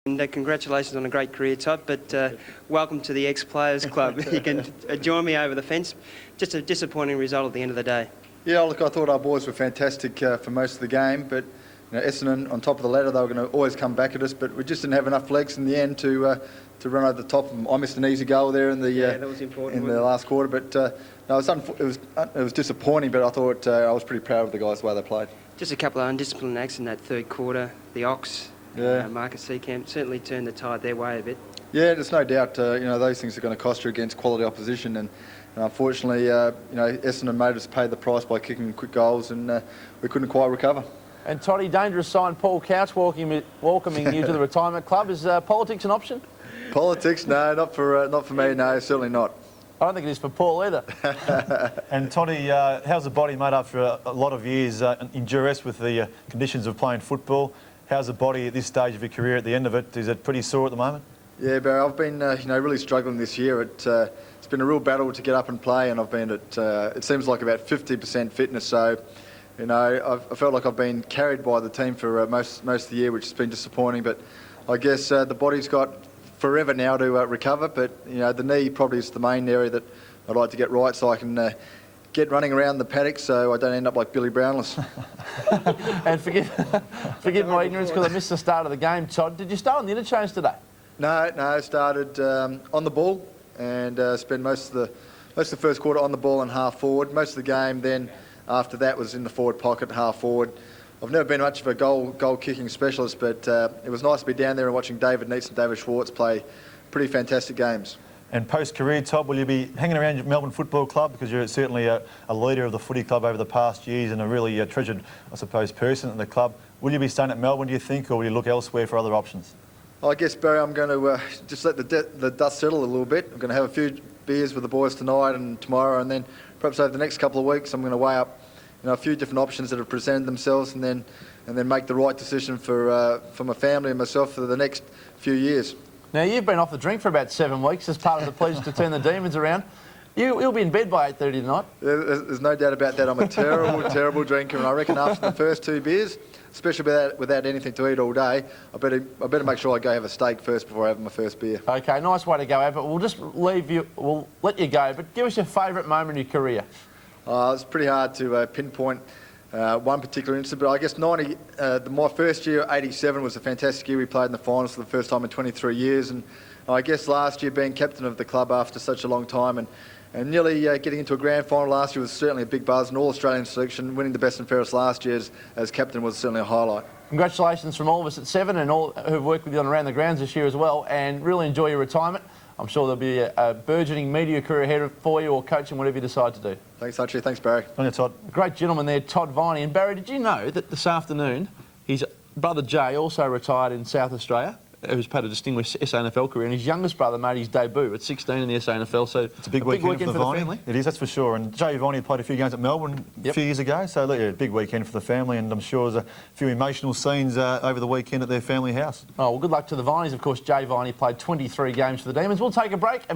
And congratulations on a great career, Todd, but welcome to the ex-players club. You can join me over the fence. Just a disappointing result at the end of the day. Yeah, look, I thought our boys were fantastic for most of the game, but Essendon on top of the ladder, they were going to always come back at us, but we just didn't have enough legs in the end to run over the top of them. I missed an easy goal there in the that was important, in the last quarter, but no, it was disappointing. But I thought I was pretty proud of the guys the way they played. Just a couple of undisciplined acts in that third quarter. The Ox, Marcus Seacamp certainly turned the tide their way a bit. Yeah, there's no doubt. Those things are going to cost you against quality opposition, and unfortunately, Essendon made us pay the price by kicking quick goals, and we couldn't quite recover. And Toddy, dangerous sign, Paul Couch welcoming you to the retirement club. Is politics an option? Politics? No, not for me. No, certainly not. I don't think it is for Paul either. And Toddy, how's the body made after a lot of years in duress with the conditions of playing football? How's the body at this stage of your career? At the end of it, is it pretty sore at the moment? Yeah, Barry, I've been really struggling this year. It's been a real battle to get up and play, and I've been at it seems like about 50% fitness. So, I felt like I've been carried by the team for most of the year, which has been disappointing. But I guess the body's got forever now to recover. But the knee probably is the main area that I'd like to get right, so I can get running around the paddock, so I don't end up like Billy Brownless. And forgive my ignorance because I missed the start of the game, Todd. Did you start on the interchange today? No, I started on the ball and spent most of the first quarter on the ball and half forward. Most of the game then after that was in the forward pocket, half forward. I've never been much of a goal kicking specialist, but it was nice to be down there and watching David Neitz and David Schwartz play pretty fantastic games. And post-career, Todd, will you be hanging around your Melbourne Football Club, because you're certainly a leader of the footy club over the past years and a really treasured, I suppose, person at the club. Will you be staying at Melbourne, do you think, or will you look elsewhere for other options? I guess, Barry, I'm going to just let the dust settle a little bit. I'm going to have a few beers with the boys tonight and tomorrow, and then perhaps over the next couple of weeks I'm going to weigh up a few different options that have presented themselves, and then make the right decision for my family and myself for the next few years. Now, you've been off the drink for about 7 weeks as part of the pledge to turn the Demons around. You'll be in bed by 8:30 tonight. There's no doubt about that. I'm a terrible drinker, and I reckon after the first 2 beers, especially without anything to eat all day, I better make sure I go have a steak first before I have my first beer. Okay, nice way to go out, but we'll just leave you. We'll let you go, but give us your favourite moment in your career. It's pretty hard to pinpoint one particular incident, but I guess my first year, 87, was a fantastic year. We played in the finals for the first time in 23 years, and I guess last year being captain of the club after such a long time and nearly getting into a grand final last year was certainly a big buzz. An All-Australian selection, winning the best and fairest last year as captain was certainly a highlight. Congratulations from all of us at Seven and all who've worked with you on around the grounds this year as well, and really enjoy your retirement. I'm sure there'll be a burgeoning media career ahead for you, or coaching, whatever you decide to do. Thanks, Hutchie. Thanks, Barry. On you, Todd. Great gentleman there, Todd Viney. And Barry, did you know that this afternoon his brother Jay also retired in South Australia, who's had a distinguished SANFL career, and his youngest brother made his debut at 16 in the SANFL. So it's a big weekend for the family. It is, that's for sure. And Jay Viney played a few games at Melbourne a few years ago, so look, big weekend for the family, and I'm sure there's a few emotional scenes over the weekend at their family house. Oh, well, good luck to the Vineys. Of course, Jay Viney played 23 games for the Demons. We'll take a break.